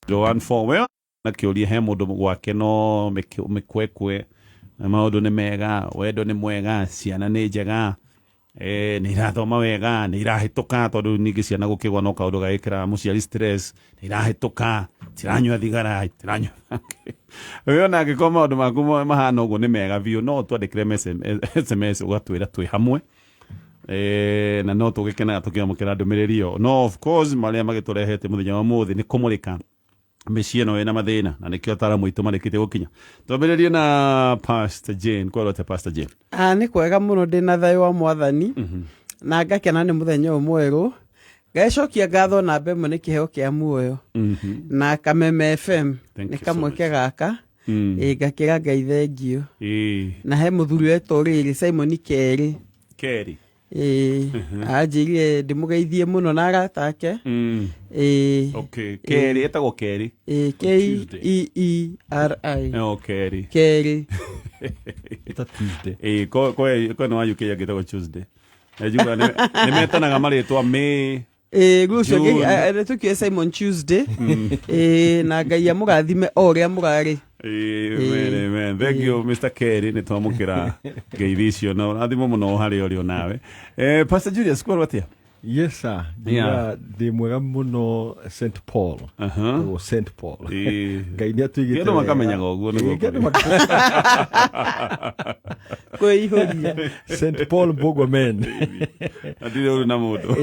Joan Forwell na kĩũria he mũndũ gwake no mĩkwekwe maũndũ nĩ mega wendo nĩ mwega ciana nĩ njega nĩ irathoma wega nĩ irahĩtũka tondũ ningĩ ciana gũkĩgwa no kaũndũ gagĩkĩra mũciari stress nĩ irahĩtũka tiranyua thigara tiranyua wewe na angĩkorwo maũndũ maku mahana ũguo nĩ mega biũ no twandĩkĩre SMS ũgatwĩra twĩ hamwe na no tũgĩkenaga tũkĩamũkĩra ndũmĩrĩri ĩyo no of course marĩa magĩtũrehete mũthenya wa mũthĩ nĩ kũmũrĩka mĩciĩ ĩno ĩna mathĩna na nĩkĩo ataaramu aitũ marĩkĩtie gũkinya twambĩrĩrie na Pastor Jane kwĩrwote Pastor Jane nĩ kwega mũno ndĩna thayũ wa mwathani na ngakena nĩ mũthenya ũyũ mwerũ ngacokia ngatho namba ĩmwe nĩ kĩheo kĩa muoyo na Kameme FM nĩ kamweke gaka ngakĩra Ngai thengio na he mũthuri wetwo rĩrĩ Simon Keri anjĩrire ndĩmũgeithie mũno na arata ake okay Keri etagwo Keri Keeri Keri eta Tuesday ko no ayuke yagĩtagwo Tuesday ejuga nĩ metanaga marĩtwa gucio tukĩe Simon Tuesday na Ngai amũrathime o ũrĩa mũrarĩ man thank you Mr. Kerry nĩ twamũkĩra ngeithi icio na rathimo mũno harĩ ũrĩo nawe Pastor Julius kwĩrwote Yes sir. Ndĩ mwega mũno St Paul. O St Paul. Ngai nĩ atũigĩte. Kĩndũ makamenyaga ũguo nĩguo. Kwĩihũria. St Paul Bogomen. Atirĩ ũrĩ na mũndũ.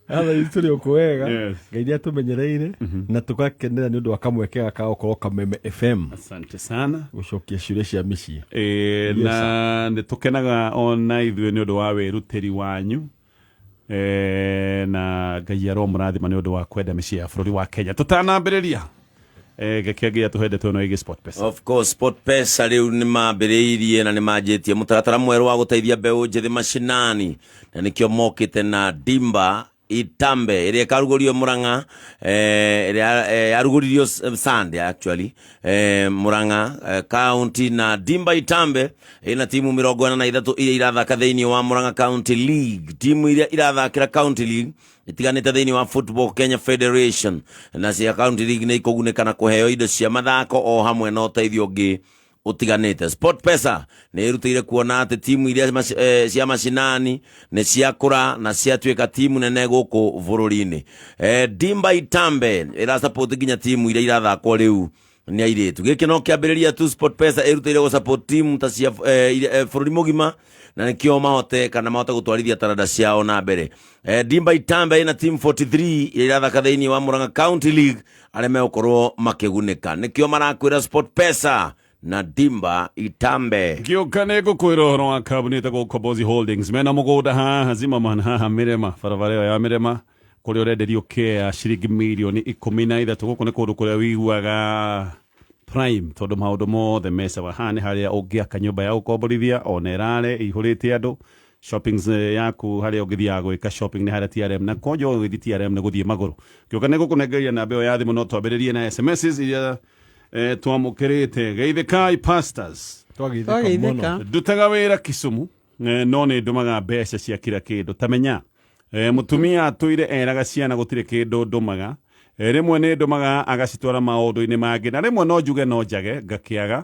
Ala histori ũkwega. Ngai nĩ atũmenyereire na tũgakenera nĩ ũndũ wa kamweke gaka gũkorwo Kameme FM. Asante sana. Gũcokia ciũria cia mĩciĩ. Na nĩ tũkenaga ona ithuĩ nĩ ũndũ wa wĩrutĩri wanyu. Na Ngai aromũrathima nĩ ũndũ wa kwenda mĩciĩ ya bũrũri wa Kenya tũtanambĩrĩria gĩkĩngĩa tũhendete no igi Sport Pesa of course Sport Pesa rĩu nĩ mambĩrĩirie na nĩ manjĩtie mũtaratara mwerũ wa gũteithia mbeũ njĩthĩ mashinani na nĩkĩo mokĩte na Dimba Itambe ĩrĩa ĩkarugũrio Murang'a ĩrĩa yarugũririo Sunday actually Murang'a county na Dimba Itambe ĩna timu 43 iria irathaka thĩinĩ wa Murang'a County League timu iria irathakĩra County League itiganĩte thĩinĩ wa Football Kenya Federation na cia County League nĩ ikũgunĩka na kũheo indo cia mathako o hamwe na ũteithio ũngĩ utiganite. Sport Pesa nĩ irutĩire kuona atĩ timu iria cia mashinani nĩ ciakũra na ciatuĩka timu nene gũkũ bũrũri-inĩ. Dimba Itambe ĩra support nginya timu iria irathakwo rĩu nĩ airĩtu. Gĩkĩ no kĩambĩrĩria tu Sport Pesa ĩrutĩire gũ support timu ta cia bũrũri mũgima na nĩkĩo mahote kana mahote gũtwarithia taranda ciao na mbere. Dimba Itambe ina team 43 iria irathaka thĩinĩ wa Murang'a County League arĩa megũkorwo makĩgunĩka. Nĩkĩo marakwĩra Sport Pesa na Dimba Itambe. Ngĩũka ngũkwĩra ũhoro wa kambuni ĩtagwo Kombozi Holdings mena mũgũnda haha Zimmerman haha Mirema barabara ĩyo ya Mirema kũrĩa ũrenderio kea ciringi mirioni 13 gũkũ nĩ kũndũ kũrĩa wĩiguaga prime tondũ maũndũ mothe mecaga haha nĩ harĩa ũngĩaka nyũmba ya gũkomborithia ona ĩrare ĩihũrĩte andũ shoppings yaku harĩa ũngĩthiaga gwĩka shopping nĩ harĩa TRM na konjo ũgĩthiĩ TRM nĩ gũthiĩ magũrũ. Ngĩũka ngũkũnengeria namba ĩyo ya thimũ no twambĩrĩrie na SMS iria twamũkĩrĩte geithĩkai pastors twagĩithĩka ndutaga wĩra Kisumu no nĩ ndũmaga mbeca cia kira kĩndũ tamenya mũtumia atũire eraga ciana gũtirĩ kĩndũ ndũmaga rĩmwe nĩ ndũmaga agacitwara maũndũ-inĩ mangĩ na rĩmwe no njuge no njage ngakĩaga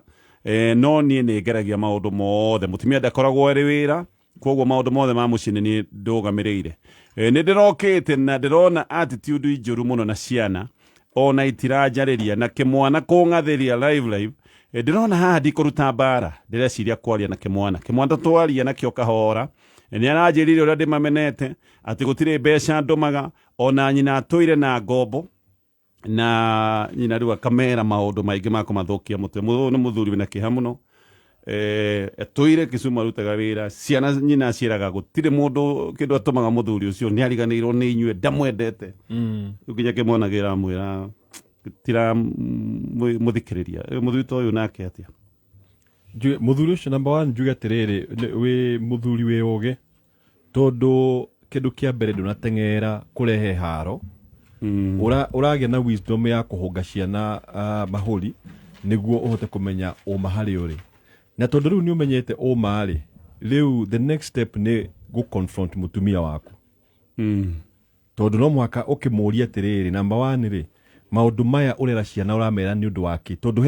no niĩ nĩ ngeragia maũndũ mothe mũtumia ndakoragwo arĩ wĩra koguo maũndũ mothe ma mũciĩ nĩ ndũgamĩrĩire nĩ ndĩrokĩte na ndĩrona attitude njũru mũno na ciana ona itiranjarĩria na kĩmwana kũng'athĩria live ndĩrona haha ndikũruta mbara ndĩreciria kwaria na kĩmwana twaria nakĩo kahora nĩ aranjĩrire ũrĩa ndĩmamenete atĩ gũtirĩ mbeca ndũmaga ona nyina atũire na ngombo na nyina rĩu akamera maũndũ maingĩ ma kũmathũkia mũtwe nĩ mũthuri wĩna kĩeha mũno atũire Kisumu arutaga wĩra ciana nyina ciĩraga gũtirĩ mũndũ kĩndũ atũmaga mũthuri ũcio nĩ ariganĩirwo nĩ inyuĩ ndamwendete rĩu nginya kĩmwana kĩramwĩra tira mũthikĩrĩria mũthuri ta ũyũ nake atĩa mũthuri ũcio number 1 njuge atĩrĩrĩ wĩ mũthuri wĩ ũgĩ tondũ kĩndũ kĩa mbere ndũnateng'era kũrehe haro ũragĩa na wisdom ya kũhũnga ciana mahũri nĩguo ũhote kũmenya ũma harĩ ũrĩ na tondũ rĩu nĩ ũmenyete ũma rĩ rĩu the next step nĩ gũ-confront mũtumia waku tondũ no mwaka ũkĩmũria atĩrĩrĩ number 1 rĩ maundu maya urera ciana uramera ni undu wake tondu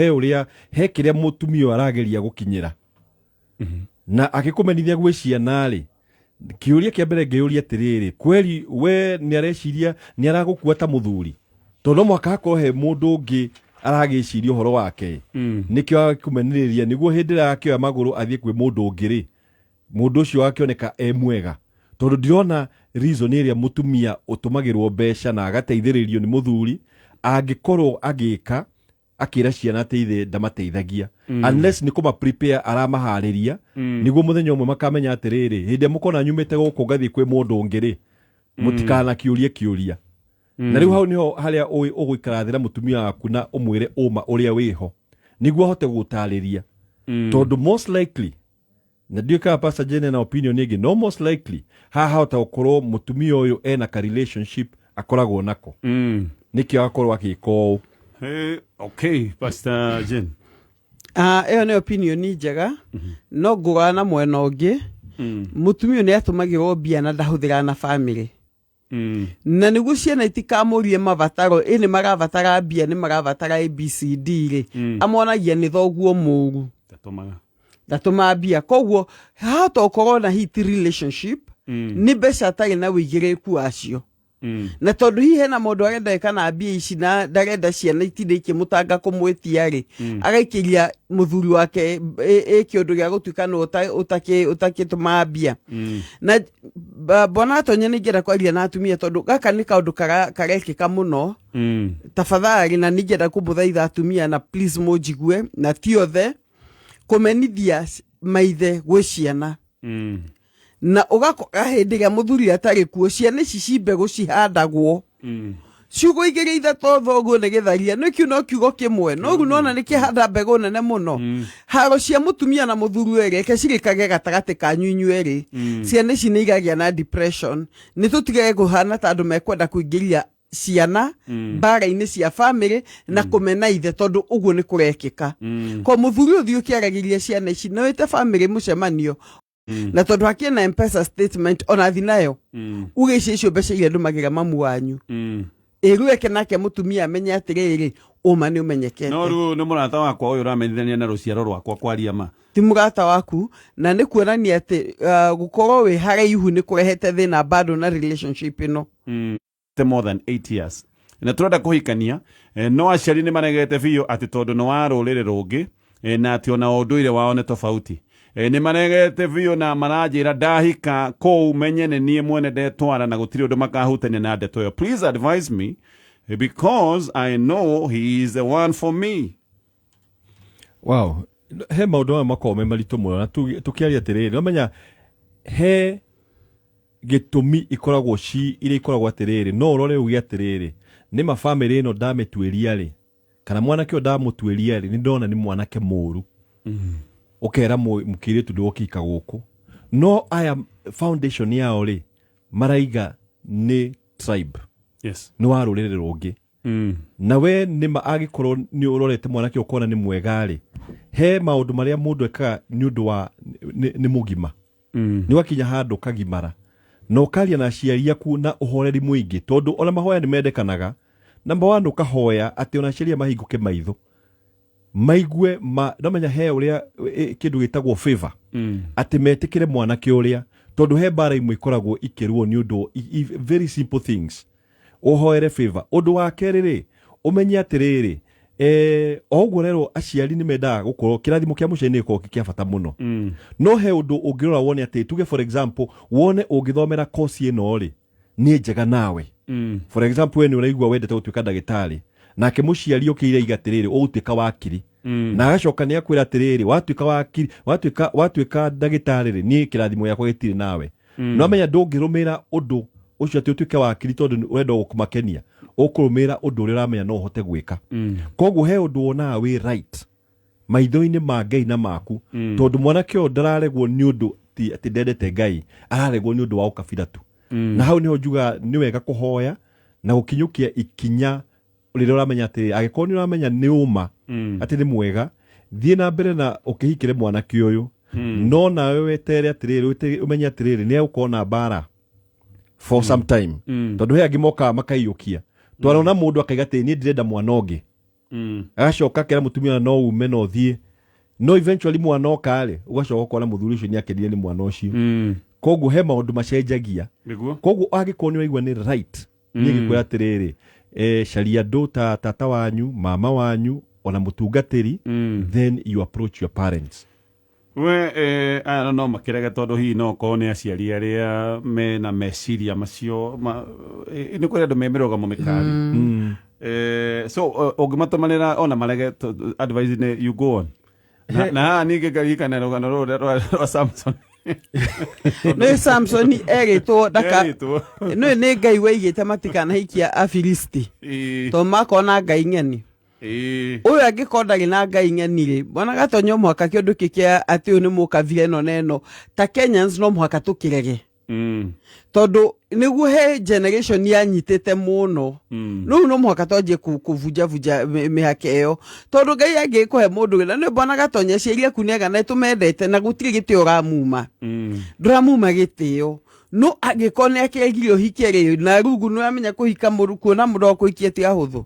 he kiria mutumia arageria gukinyira na akikumenithia gwe ciana ri kiuria kia mbere ngeuria tiriri kweli we ni areciria ni aragukua ta muthuri tondu mwaka hakorwo he mundu ungi aragiciria uhoro wake nikio akumeniriria niguo hindi yake maguru athie kwi mundu ungi ri mundu ucio akioneka mwega tondu ndirona reason iria mutumia utumagirwo mbeca na agateithiririo ni muthuri angikorwo agika akira ciana teithe ndamateithagia unless ni kuma prepare aramahariria niguo muthenya umwe makamenya atiriri hindi mukona nyumite guku ngathi kwi mundu ungiri mutikana kiuria na riu hau niho haria uguikara thira mutumia waku na umwire uma uria wiho niguo hote gutariria tondu most likely na ndio ka Pastor Jene na opinion igi no most likely hota gukorwo mutumia uyu ena ka relationship akoragwo nako nikio akorwo akiko okay Pastor Jene iyo ni opinion njega no ngurana mwena ungi mutumia ni atumagirwo mbia na ndahuthira na family na niguo ciana itikamurie mabataro ini marabatara mbia ni marabatara ABCD ri amonagia ni thoguo muru ndatuma mbia koguo hata ukorwo na hit relationship ni mbeca tari na wigireku acio na tondu hihe na mundu arenda kana mbia ici na ndarenda ciana itinde ikimutanga kumwitia ri agaikiria muthuri wake kiundu gia gutuika no utakituma mbia na bona tonye ningira kwaria na atumia tondu gaka ni kaundu karekika muno tafadhali na ningira kumuthaitha atumia na please mujigue na tiothe kumenithia maithe gwe ciana na ugakora hindi ya muthuri atari kuo ciana ici cimbe gucihandagwo ciugo igiri ithatu thoguo ni githaria nikio no kiugo kimwe no gu nona ni kihanda mbegu nene muno haro cia mutumia na muthuri ere ke cirikage gatagati ka nyunyu ere ciana ici ni igagia na depression ni tutigage guhana tandu mekwenda kuingiria ciana mbara-ini cia family na kumena ithe tondu uguo ni kurekika ko muthuri uthio kiaragiria ciana ici no ite family mucemanio na tondu akiena M-Pesa statement ona thinayo ugici icio mbeca iria ndumagira mamu wanyu irueke nake mutumia amenye atiriri uma ni umenyekete no ru ni murata wakwa uyu uramenithania na ruciaro rwakwa kwaria ma ti murata waku na ni kuonania ati gukorwo wi haraihu ni kurehete thina bado na relationship ino more than 8 years na turenda kuhikania no aciari ni maregete biyo ati tondu no wa rurire rungi na ati ona unduire wao ni tofauti ni maregete biyo na marajira ndahika kou menye ni nie mwene ndetwara na gutiri undu makahutania na ndeto yo. Please advise me because I know he is the one for me. Wow, he maundu makome maritu muno na tukiaria atiriri no menya he gitumi ikoragwo ire ikoragwo atiriri no urore ugi atiriri ni ma family ino ndametueria ri kana mwanake ndamutueria ri ni ndona ni mwanake muru ukera mukire tu ndokika guku no aya foundation yao ri maraiga ni tribe yes no warurire rungi na we ni agikorwo ni urorete mwanake ukona ni mwega ri he maundu maria mundu eka ni undu wa ni mugima ni wakinya handu kagimara no karia na ciari yaku na uhoreri muingi tondu ona mahoya ni mendekanaga number 1 ukahoya ati ona ciari mahinguke maitho maigue no menya he uria kindu gitagwo favor ati metikire mwanake uria tondu he bara imwe ikoragwo ikirwo ni undu very simple things uhoere favor undu wa keriri umenye atiriri oguo rero aciari ni mendaga gukorwo kirathimo kia mucene ko kia bata muno no he undu ungirora wone ati tuge for example wone ungithomera course ino ri ni njega nawe for example we ni uraigua wendete gutuika ndagitari nake muciari ukire igatiriri ugutuika wakiri na agacoka ni akwira atiriri watuika wakiri watuika ndagitari ri ni kirathimo yakwa gitiri nawe no menya ndungirumira undu ucio ati utuike wakiri tondu urenda gukumakenia ukurumira undu uria uramenya no uhote gwika koguo he undu wona we right maitho-ini ma Ngai na maku tondu mwanake o ndararegwo ni undu ati ndendete Ngai araregwo ni undu wa ukabira tu na hau niho njuga ni wega kuhoya na gukinyukia ikinya rire uramenya ati agikorwo ni uramenya ni uma ati ni mwega thie na mbere na ukihikire mwanake uyu no na wewe tere atiriri umenya atiriri ni ukorwo na bara for some time tondu he angimoka makaiyukia twarona mũndũ akaiga atĩ niĩ ndirenda mwana ũngĩ agacoka kera mũtumia no ume no thiĩ no eventually mwana oka-rĩ ũgacoka ũkona mũthuri ũcio nĩakenire nĩ mwana ũcio koguo he maũndũ macenjagia koguo angĩkorwo nĩwaigua nĩ right niĩ ngĩkwĩra atĩrĩrĩ caria andũ ta tata wanyu mama wanyu ona mũtungatĩri then you approach your parents. We aya no makĩrege tondũ hihi no korwo nĩ aciari arĩa mena meciria macio nĩ kũrĩ andũ me mĩrũgamo mĩkari so ũngĩmatũmanĩra ona marege advice nĩ you go on na haha ningĩ ngarikana rũgano rwa Samson nĩ Samson erĩtwo ndaka nĩ Ngai waigĩte matikanahikia Afilisti tondũ makona Ngai ng'eni ũyũ angĩkorwo ndarĩ na Ngai ng'eni-rĩ mwana Gatonyo mũhaka kĩũndũ kĩkĩa atĩ ũyũ nĩ mũkabira ĩno na ĩno ta Kenyans no mũhaka tũkĩrege tondũ nĩguo he generation yanyitĩte mũno rĩu no mũhaka twanjie kũvunjavunja mĩhaka ĩyo tondũ Ngai angĩkũhe mũndũ na nĩ mwana Gatonyo aciari aku nĩega na nĩtũmendete na gũtirĩ gĩtĩo ũramuma ndũramuma gĩtĩo no angĩkorwo nĩ akĩregire ũhike rĩ na rungu nĩwamenya kũhika kuona mũndũ wa kũhikia ti ahũthũ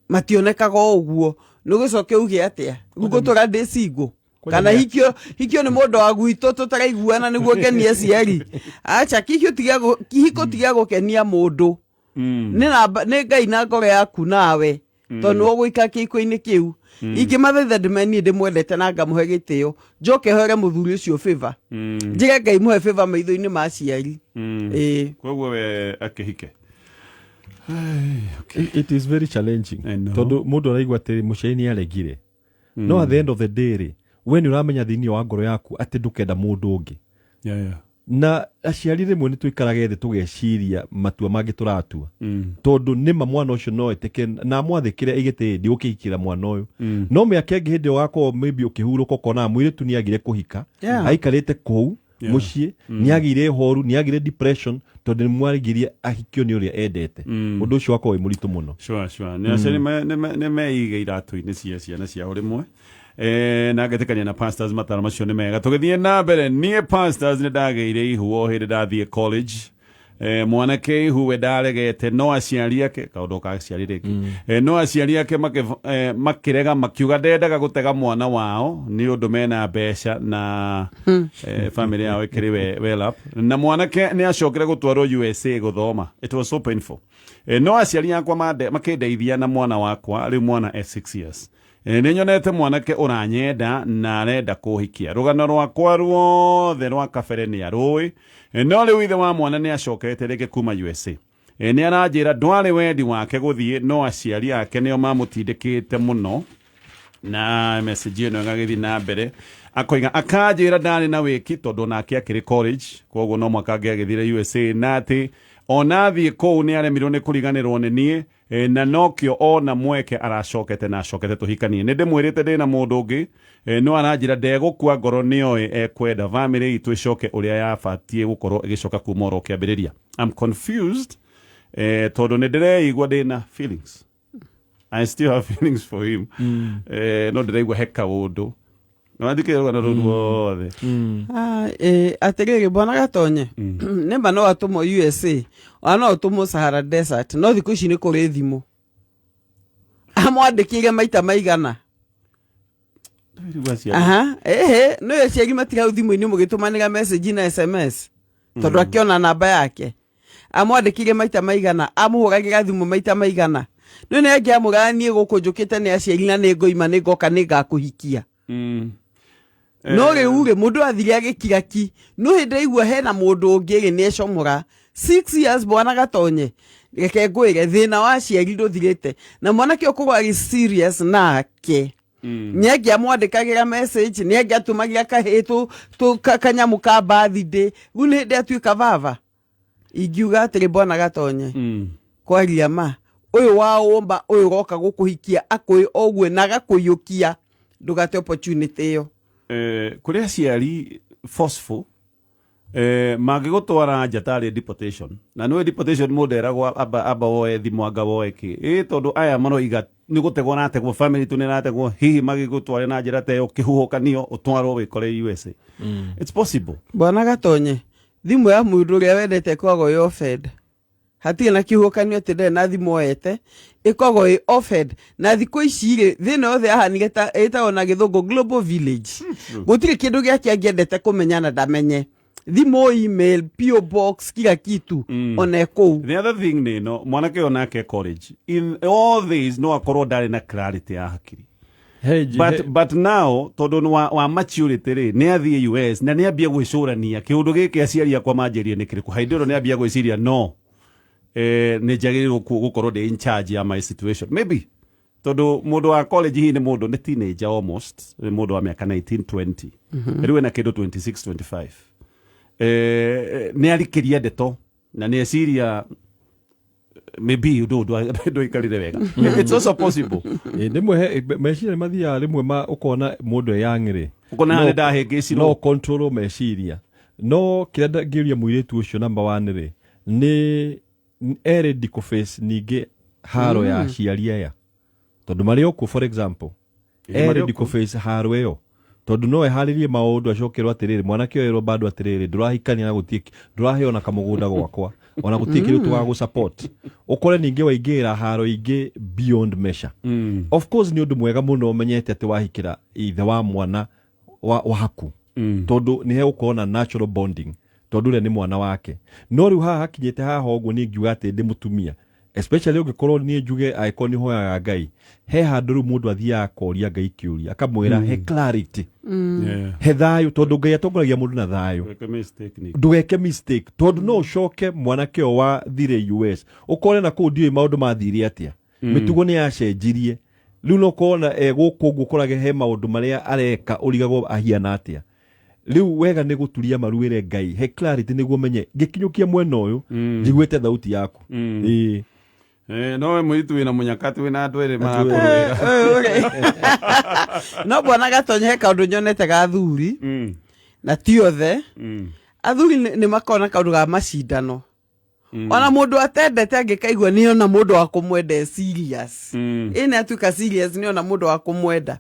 mationekaga ũguo nĩgũcoke uge atĩa rungu tũrandĩcingũ kana hikio nĩ mũndũ wa gwitũ tũtaraiguana nĩguo ngenie ciari acha kihiko tiga gũkenia mũndũ nĩ Ngai na ngoro yaku nawe tondũ nĩwe ũgũikara kĩhiko-inĩ kĩu ingĩmathaitha ndĩmeni ndĩmwendete na ngamũhe gĩtĩo njoke hore mũthuri ũcio favor njige Ngai mũhe favor maitho-inĩ ma aciari koguo we akĩhike. It is very challenging tondũ mũndũ araigua atĩ mũciari nĩaregire no at the end of the day rĩ we nĩ ũramenya thĩinĩ wa ngoro yaku atĩ ndũkenda mũndũ ũngĩ na aciari rĩmwe nĩ tũikaraga thĩ tũgeciria matua mangĩ tũratua tondũ nĩma mwana ũcio no etĩke na mwathĩkĩre aigĩte ndigũkĩhikĩra mwana ũyũ no mĩaka ĩngĩ hĩndĩ ũgakorwo maybe ũkĩhurũka ũkona mũirĩtu nĩagire kũhika aikarĩte kũu muciĩ nĩagire horu nĩagire depression tondũ nĩmwarigirie ahikio nĩ ũrĩa endete ũndũ ũcio wakorwo wĩ mũritũ mũno nĩ aciari nĩ meige iratũ-inĩ cia ciana ciao rĩmwe na ngetĩkania na pastors mataro macio nĩ mega tũgĩthiĩ na mbere niĩ pastors nĩ ndagĩire ihu o hĩndĩ ndathiĩ college mwanake ihu we ndaregete no aciari ake kaũndũ ka aciari rĩngĩ no aciari ake makĩrega makiuga ndendaga gũtega mwana wao nĩ ũndũ mena mbeca na family yao ĩkĩrĩ well up na mwanake nĩ acokire gũtwarwo USA gũthoma it was so painful no aciari akwa makĩndeithia na mwana wakwa rĩu mwana 6 years nĩ nyonete mwanake ũranyenda na arenda kũhikia rũgano rwakwa ruothe rwa kabere nĩ arũĩ no rĩu ithe wa mwana nĩ acokete rĩngĩ kuma USA nĩ aranjĩra ndwarĩ wendi wake gũthiĩ no aciari ake nĩo mamũtindĩkĩte mũno na message ĩno ĩgagĩthiĩ na mbere akoiga akanjĩra ndarĩ na wĩki tondũ nake akĩrĩ college koguo no mwaka angĩagĩthire USA na atĩ ona athiĩ kũu nĩ aremirwo nĩ kũriganĩrwo nĩ niĩ na nokĩo ona mweke aracokete na acokete tũhikanie nĩ ndĩmwĩrĩte ndĩna mũndũ ũngĩ no aranjĩra ndegũkua ngoro nĩoĩ ekwenda bamĩrĩ itũ ĩcoke ũrĩa yabatiĩ gũkorwo ĩgĩcoka kuma oro kĩambĩrĩria I'm confused tondũ nĩ ndĩreigua ndĩna feelings I still have feelings for him no ndĩraigua he kaũndũ nathikĩrĩria rũgano rũu ruothe atĩrĩrĩ mwana Gatonye nĩma no atũmwo USA ona no atũmwo Sahara Desert no thikũ ici nĩ kũrĩ thimũ amwandĩkĩire maita maigana no aciari matirau thimũ-inĩ mũgĩtũmanĩra message na SMS tondũ akĩona namba yake amwandĩkĩire maita maigana amũhũragĩra thimũ maita maigana no nĩ angĩamũraga niĩ gũkũ njũkĩte nĩ aciari na nĩ ngoima nĩ ngoka nĩ ngakũhikia no rĩu rĩ mũndũ athire agĩkira ki no hĩndĩ igua hena mũndũ ũngĩ rĩ nĩ ecomora 6 years mwana Gatonye reke ngwĩre thĩna wa aciari ndũthirĩte na mwanake ũkorwo arĩ serious nake nĩangĩamwandĩkagĩra message nĩangĩatũmagĩra kahĩtũ kanyamũ ka birthday rĩu nĩ hĩndĩ atuĩka baba ingiuga atĩrĩ mwana Gatonye kwaria ma ũyũ wa ũmba ũyũ goka gũkũhikia akũĩ ũguo na gakũiyũkia ndũgate opportunity ĩyo kũrĩ aciari forceful mangĩgũtwara nja tarĩ deportation na nĩwe deportation mũndũ eragwo amba woe thimũ anga woe kĩ tondũ aya maroiga nĩ gũtegwo nategwo family tu nĩ rategwo hihi magĩgũtware na njĩra ta ĩyo kĩhuhũkanio ũtwarwo wĩkore USA it's possible mwana Gatonye thimũ ya mũndũ ũrĩa wendete kwagwo yo fed hatirĩ na kĩhuhũkanio atĩ ndarĩ na thimũ oete ĩkoragwo ĩ offered na thikũ ici rĩ thĩna yothe yahanire ĩtagwo na gĩthũngũ global village gũtirĩ kĩndũ gĩake angĩendete kũmenya na ndamenye thimũ, email, PO box, kila kitu ona kũu. The other thing nĩ no mwanake o nake college in all these no akorwo ndarĩ na clarity ya hakiri. But now tondũ wa maturity rĩ nĩ athiĩ US na nĩ ambia gwĩcũrania kĩũndũ gĩkĩ aciari akwa manjĩrie nĩ kĩrĩkũ hĩndĩ ĩyo nĩ ambia gwĩciria no nĩ njagĩrĩirwo gũkorwo ndĩ in charge ya my situation maybe tondũ mũndũ wa college hihi nĩ mũndũ nĩ teenager almost nĩ mũndũ wa mĩaka 19-20 rĩu ena kĩndũ 26-25 nĩ arikĩria ndeto na nĩ eciria maybe ndũ ikarire wega it's also possible ndimwe meciria mathiaga rĩmwe ũkona mũndũ eyang'ĩrĩ ũkona nĩ ndahĩngĩcirwo no control meciria no kĩrĩa ngĩũria mũirĩtu ũcio number 1 rĩ nĩ ready kũ face ningĩ haro ya aciari aya tondũ marĩ okuo for example ready kũ face haro ĩyo tondũ no eharĩrie maũndũ acokerwo atĩrĩrĩ mwanake ũyũ bado atĩrĩrĩ ndũrahikania na gũtiĩ ndũraheo na kamũgũnda gwakwa ona gũtiĩ kĩndũ tũga support ũkore ningĩ waingĩra haro ingĩ beyond measure of course nĩ ũndũ mwega mũno ũmenyete atĩ wahikĩra ithe wa mwana waku tondũ nĩ hegũkorwo na natural bonding tondũ ũrĩa nĩ mwana wake no rĩu haha hakinyĩte haha ũguo niĩ ngiuga atĩ ndĩ mũtumia especially ũngĩkorwo niĩ njuge angĩkorwo nĩ hoyaga Ngai he handũ rĩu mũndũ athiaga akoria Ngai kĩũria akamwĩra he clarity he thayũ tondũ Ngai atongoragia mũndũ na thayũ ndũgeke mistake tondũ no ũcoke mwanake ũyũ wathire US ũkore na kũu ndiũĩ maũndũ mathire atĩa mĩtugo nĩ yacenjirie rĩu no kona gũkũ ũguo ũkorage he maũndũ marĩa areka ũrigagwo ahiana atĩa rĩu wega nĩ gũturia maruĩre Ngai he clarity nĩguo menye ngĩkinyũkia mwena ũyũ njiguĩte thauti yaku no mũitu wĩna mũnyakati wĩna andũ erĩ marakũrũĩra no bwana Gatonye he kaũndũ nyonete ga athuri na ti othe athuri nĩ makona kaũndũ ga macindano ona mũndũ atendete angĩkaigua nĩ ona mũndũ wa kũmwenda serious ĩna atuĩka serious nĩ ona mũndũ wa kũmwenda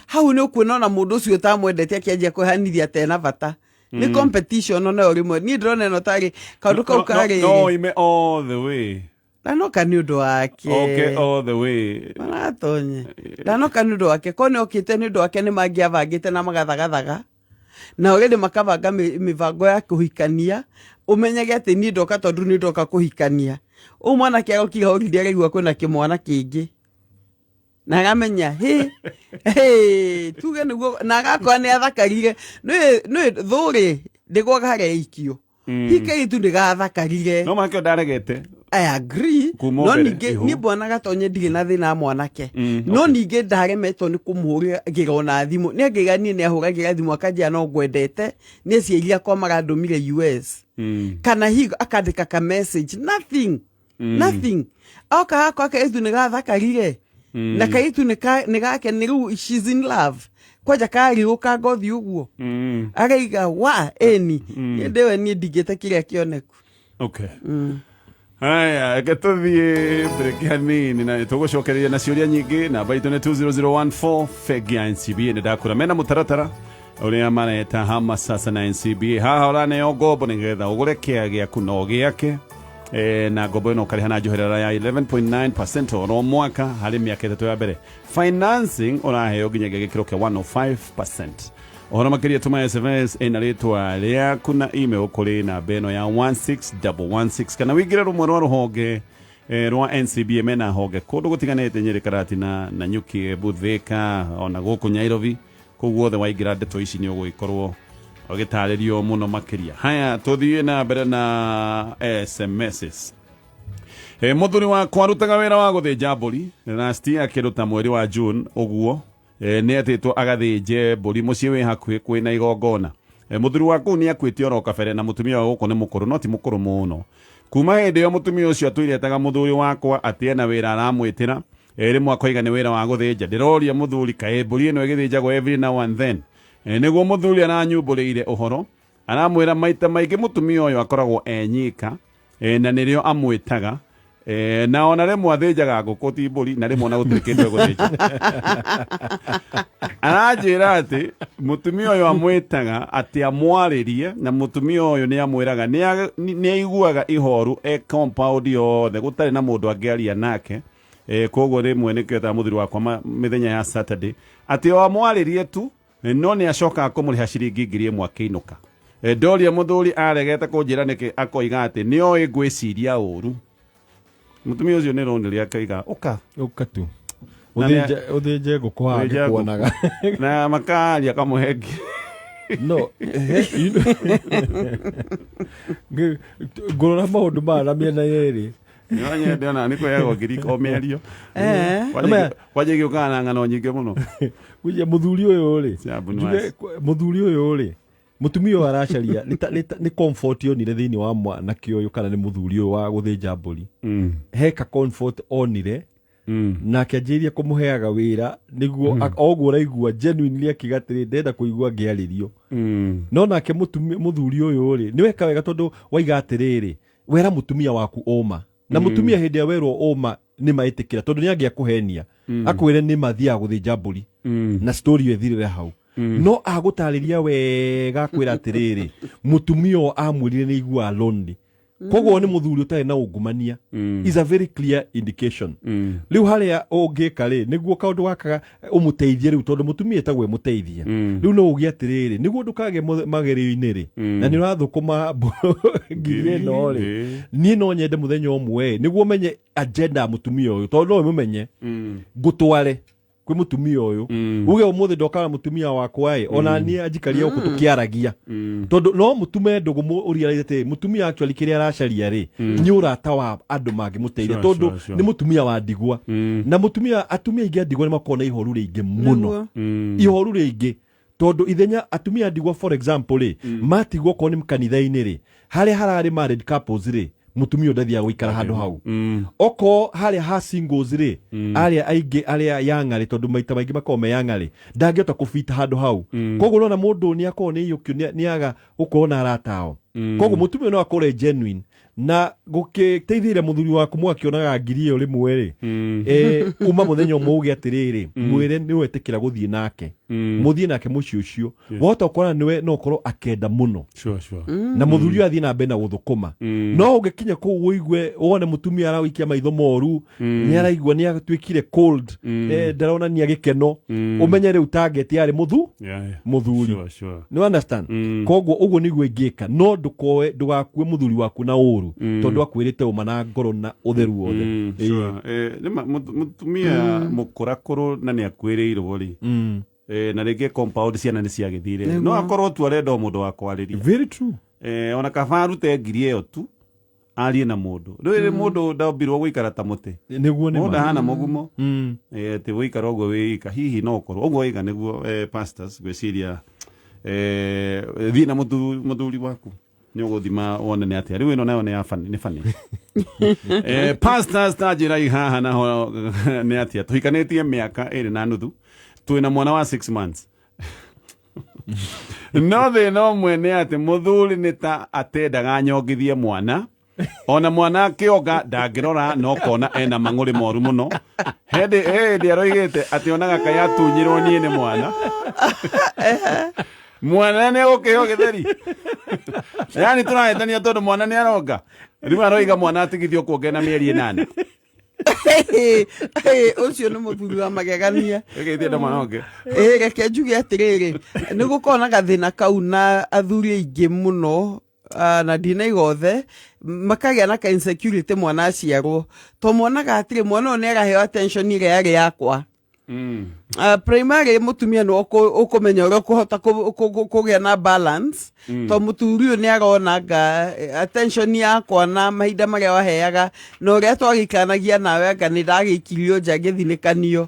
hau nĩ ũkuona ona mũndũ ũcio ũtamwendete akĩanjia kwĩhanithia tena bata nĩ competition ona rĩmwe niĩ ndĩrona ĩno tarĩ kaũndũ kau karĩ no ime all the way ndanoka nĩ ũndũ wake okay all the way Gatonye ndanoka nĩ ũndũ wake ko nĩ okĩte nĩ ũndũ wake nĩ mangĩabangĩte na magathagathaga na already makabanga mĩbango ya kũhikania ũmenyage atĩ niĩ ndoka tondũ nĩ ndoka kũhikania mwanake agokira ũrindi araigua kwĩna kĩmwana kĩngĩ na agamenya tuge nĩguo na agakorwo nĩ athakarire nĩ thũrĩ ndĩgwaga harĩa ikio hikaitu ndĩgathakarire no mwanake ndaregete I agree no ningĩ nĩ bwana Gatonye ndirĩ na thĩna mwanake no ningĩ ndaremetwo nĩ kũmũhũrĩra ona thimũ nĩ angĩgania nĩ ahũragĩra thimũ akanjia no ngwendete nĩ ciĩria kwa marandũmire US kana higo akandĩka ka message nothing oka hako akaitu nĩ gathakarire na kaitu nĩ gake nĩ rĩu she's in love kwaja kariũka ngothi ũguo araiga wa eni ndĩwe niĩ ndingĩte kĩrĩa kĩoneku okay haya gatũthiĩ break hanini na tũgũcokereria na ciũria nyingĩ namba itũ nĩ 20014 fegi ya NCBA nĩ ndakũra mena mũtaratara ũrĩa mareta hama sasa na NCBA haha ũraneo ngombo nĩgetha ũgũre kĩa gĩaku na ũgĩake na ngombo ĩno ũkarĩha na njoherera ya 11.9% oro mwaka harĩ mĩaka ĩtatũ ya mbere financing ũraheo nginyagia gĩkĩro kĩa 105%. Ohoro makĩria tũma SMS ĩna rĩtwa rĩaku na email kũrĩ namba ĩno ya 16116 kana wĩingĩre rũmwe rwa rũhonge rwa NCBA mena honge kũndũ gũtiganĩte Nyeri Karatina na Nĩkĩĩ Buthĩka ona gũkũ Nairobi kũu guothe waingĩra ndeto ici nĩ ũgũgĩkorwo ũgĩtarĩrio mũno makĩria. Haya tũthiĩ na mbere na SMS. Mũthuri wakwa arutaga wĩra wa gũthĩnja mbũri last year akĩruta mweri wa June ũguo nĩ atĩtwo agathĩnje mbũri mũciĩ wĩ hakuhĩ kwĩna igongona. Mũthuri wa kũu nĩ akuĩte oro kabere na mũtumia wa gũkũ nĩ mũkũrũ no ti mũkũrũ mũno. Kuma hĩndĩ ĩyo mũtumia ũcio atwĩretaga mũthuri wakwa atĩ ena wĩra aramwĩtĩra rĩmwe akoiga nĩ wĩra wa gũthĩnja. Ndĩroria mũthuri kaĩ mbũri ĩno ĩgĩthĩnjagwo every now and then. Nĩguo mũthuri aranyumbũrĩire ũhoro aramwĩra maita maingĩ mũtumia ũyũ akoragwo enyika na nĩrĩo amwĩtaga na ona rĩmwe athĩnjaga ngũkũ ti mbũri na rĩmwe ona gũtirĩ kĩndũ egũthĩnja aranjĩra atĩ mũtumia ũyũ amwĩtaga atĩ amwarĩrie na mũtumia ũyũ nĩ amwĩraga nĩ aiguaga ihoru compound yothe gũtarĩ na mũndũ angĩaria nake koguo rĩmwe nĩkĩo ta mũthuri wakwa mĩthenya ya Saturday atĩ o amwarĩrie tu no nĩ acokaga kũmũrĩha ciringi 1,000 akĩinũka ndoria mũthuri aregete kũnjĩra nĩkĩ akoiga atĩ nĩ oĩ ngwĩciria ũru mũtumia ũcio nĩ ronire akaiga ũka tu ũthĩnje ngũkũ haha ngĩkuonaga na makaria kamũhengi no ngũrora maũndũ maya na mĩena yerĩ nyende ona nĩ kwĩyagwo ngiriko mĩario kwanja gĩũkaga na ng'ano nyingĩ mũno kuja mũthuri ũyũ rĩ mũtumia ũyũ aracaria nĩ comfort onire thĩinĩ wa mwanake ũyũ kana nĩ mũthuri ũyũ wa gũthĩnja mbũri heka comfort onire nake anjĩrĩria kũmũheaga wĩra nĩguo oguo ũraigua genuinely akiuga atĩrĩ ndenda kũigua ngĩarĩrio no nake mũthuri ũyũ rĩ nĩ weka wega tondũ waiga atĩrĩrĩ wera mũtumia waku ũma na mũtumia hĩndĩ ya werwo ũma nĩ maĩtĩkĩra tondũ nĩ angĩakũhenia akwĩre nĩ mathiaga gũthĩnja mbũri na story ĩyo ĩthirĩre hau no agũtarĩria wega kwĩra atĩrĩrĩ mũtumia ũyũ amwĩrire nĩ aiguaga lonely koguo nĩ mũthuri ũtarĩ na ungumania is a very clear indication rĩu harĩa ũngĩka rĩ nĩguo kaũndũ gaka ũmũteithie rĩu tondũ mũtumia etagwo mũteithia rĩu no ũgie atĩrĩrĩ nĩguo ndũkage magerio-inĩ rĩ na nĩ ũrathũkũma ngiri ĩno rĩ niĩ no nyende mũthenya ũmwe nĩguo menye agenda ya mũtumia ũyũ tondũ no ũmũmenye ngũtware kwĩ mũtumia ũyũ uge ũmũthĩ ndoka na mũtumia wakwa ona niĩ anjikaria gũkũ tũkĩaragia tondũ no mũtume ndũgũ ũriarĩte atĩ mũtumia actually kĩrĩa aracaria rĩ nĩ ũrata wa andũ mangĩmũteithia tondũ nĩ mũtumia wa ndigwa na atumia aingĩ a ndigwa nĩ makoragwo na ihoru rĩingĩ mũno ihoru rĩingĩ tondũ ithenya atumia a ndigwa for example rĩ matigwo okorwo nĩ kanitha-inĩ rĩ harĩa hararĩ married couples rĩ mutumia ndathiaga gũikara handũ hau oko harĩa ha singles rĩ arĩa aingĩ arĩa yang'arĩ tondũ maita maingĩ makorwo me yang'arĩ ndangĩhota kũbita handũ hau koguo nona mũndũ nĩ akorwo nĩ iyũkio nĩaga gũkorwo na aratao koguo mũtumia no akorwo genuine na gũgĩteithĩrĩria mũthuri waku mwakĩonaga ngiri ĩyo rĩmwe rĩ uma mũthenya ũmwe uge atĩrĩrĩ mwĩre nĩ wetĩkĩra gũthiĩ nake mũthiĩ nake mũciĩ ũcio wahota gũkorana nĩwe no ũkorwo akenda mũno na mũthuri ũyũ athiĩ na mbere na gũthũkũma no ũngĩkinya kũu wĩigue wone mũtumia arawĩikia maitho moru nĩ araigua nĩ atuĩkire cold ndaronania gĩkeno ũmenye rĩu target yarĩ mũthuri nĩ understand koguo ũguo nĩguo ingĩka no ndũgakue mũthuri waku na ũru tondũ akwĩrĩte ũma na ngoro na ũtheru wothe mũtumia mũkũrakũrũ na nĩ akwĩrĩirwo rĩ na rĩngĩ compound ciana nĩ ciagĩthire no akorwo tu arenda mũndũ wa kwarĩria very true ona kaba arute ngiri ĩyo tu arie na mũndũ rĩu mũndũ ndambirwo gũikara ta mũtĩ nĩguo nĩ mũndũ hana mũgumo atĩ gũikara ũguo wĩika hihi no ũkorwo ũguo wĩika nĩguo pastors gwĩciria thiĩ na mũthuri waku nĩ ũgũthima wone nĩ atĩa rĩu ĩno nayo nĩ bani pastors tanjĩrai haha naho nĩ atĩa tũhikanĩtie mĩaka 2.5 twĩna mwana wa 6 months no thĩna ũmwe nĩ atĩ mũthuri nĩ ta atendaga nyongithie mwana ona mwana akĩonga ndangĩrora no kona ena mang'ũrĩ moru mũno hĩndĩ aroigĩte atĩ onaga kaĩ atunyirwo niĩ nĩ mwana mwana nĩ egũkĩo gĩtheri yani tũrahĩtania tondũ mwana nĩ aronga rĩu aroiga mwana atigithio kuonge na mĩeri 8 ũcio nĩ mũthuri wa magegania ĩgĩtienda mwana ũngĩ reke njuge atĩrĩrĩ nĩ gũkorwo na gathĩna kau na athuri aingĩ mũno na ndinaiga othe makagĩa na ka insecurity mwana aciarwo to mwonaga atĩrĩ mwana ũyũ nĩ araheo attention ĩrĩa yarĩ yakwa primary mũtumia nĩ ũkũmenya ũrĩa ũkũhota kũgĩa na balance to mũthuri ũyũ nĩ aronanga attention yakwa na mahinda marĩa waheaga na ũrĩa twagĩikanagia nawe anga nĩ ndagĩikirio nja ngĩthinĩkanio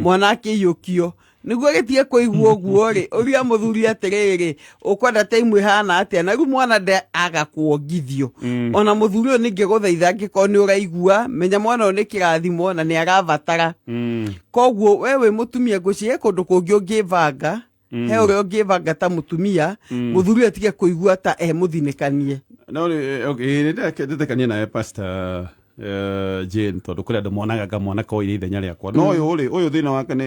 mwana akĩiyũkio nĩguo gĩtige kũigua ũguo rĩ ũria mũthuri atĩrĩrĩ ũkwenda time hana atĩa na rĩu mwana aga kuongithio ona mũthuri ũyũ ningĩ gũthaitha angĩkorwo nĩ ũraigua menya mwana ũyũ nĩ kĩrathimo na nĩ arabatara koguo we wĩ mũtumia ngũcihe kũndũ kũngĩ ũngĩbanga he ũrĩa ũngĩbanga ta mũtumia mũthuri atige kũigua ta mũthinĩkanie no nĩndĩtekanie nawe pastor Jane tondu kuri andu monaga kamwana koire ithenya riakwa no uyu thina wake ni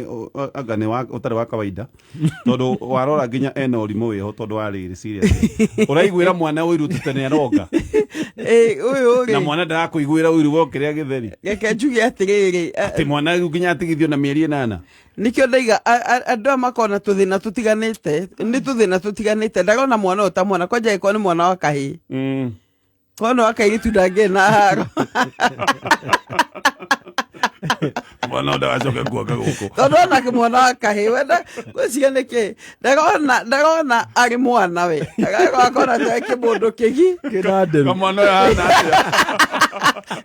anga ni utari wa kawaida tondu warora nginya ena urimu wiho tondu wari serious uraiguira mwana uiru tutene aroga uyu na mwana ndarakuiguira uiru wokiria githeri reke njuge atiriri ati mwana nginya atigithio na mieri 8 nikio ndaiga andu makona tuthina tutiganite ni tuthina tutiganite ndagona mwana utamwana kwanja iko ni mwana wa kahi kono akairitu ndange na haro mwana ndo acoke guoka guku tondu onake mwana wa kahi wenda gwiciria niki ndagona ari mwana we ndagakona ta kimundu kigi Kĩnanderu. mwana uyu hana atia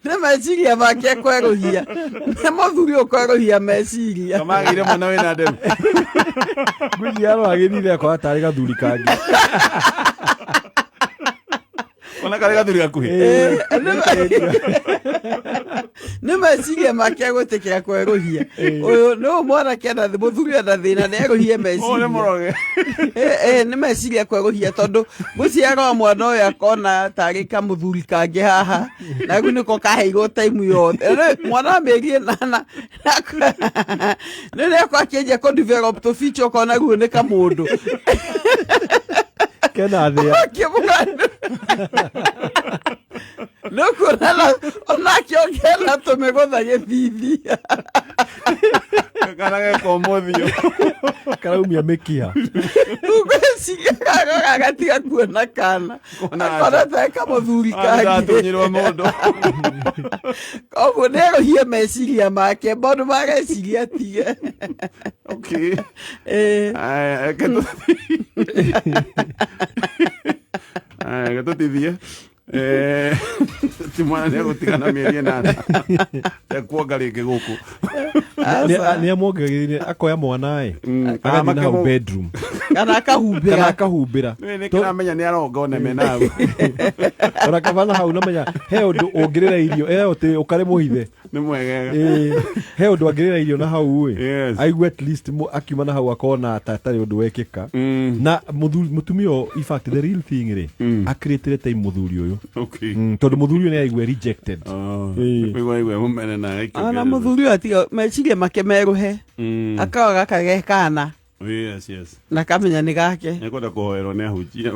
nĩ meciria make kweruhia nĩ mũthuri ũkweruhia meciria kamagire mwana wina nderu Ngũciarwo agĩthire akora tarĩ gathuri kangi. ona kare gathuri gakuhi nĩ meciria make gwĩtĩkĩra kweruhia ũyũ nĩ mwana kenda mũthuri enda thĩna nĩ eruhie meciria nĩ meciria kweruhia tondũ gũciarwo mwana ũyũ akona tarĩ kamũthuri kangĩ haha na rĩu nĩko kaheirwo taimu yothe mwana mĩeri 8 nĩ nĩko akĩenjia kũ-develop tũbica ũkona rĩu nĩ kamũndũ Kena thĩa. Nukurala onake ogela tumegotha gĩthithi kana gekomothio Karaumia mĩkiha. ugwĩciria gagatiga kuona kana akona ta kamũthuri kangi atunyirwo mũndũ koguo nĩeruhie meciria make mbondũ mageciria atige okay getũtithie ti mwana nä egåtigana mä eri 8 ekuonga rä ngä gå kå Nĩ amwongagĩrĩire akoya mwana agathiĩ nahau bedroom kana akahumbĩra nä kä ramenya nä aronga one menau ona kabana hau namenya he ũndũ ũngĩrĩra irio ĩtĩ ũkare mũhithe nä mwegega he ũndũ angĩrĩra irio na hau Yes. aigue at least akiuma na hau akona atarĩ ũndũ wekĩka na mũtumia ũyũ in fact the real thing rĩ akĩrĩtĩre time mũthuri ũyũ tondũ mũthuri ũyũ nĩ aigua rejected igua må mene na ana mũthuri ũyũ atiga meciria make merũhe akawa gaka gekana na kamenya nĩ gake nä kwenda kå hoerwo nä ahunjia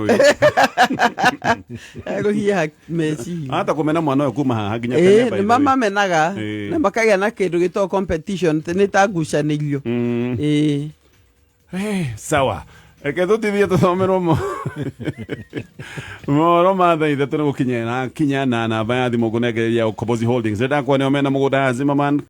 eruhie meciria hata kå mena mwana å yå kuma haha nginya nĩ mamamenaga na makagĩa na kĩndũ gĩtagwo competition nĩ ta ngucanĩrio sawa reke tå tithie tå thomerwo mohoro ma thaa ithatũ nĩ gũkinya na namba ya thimũ ngũnengereria Ukombozi Holdings nĩ ndakwona mena mũgũnda ya Zimmerman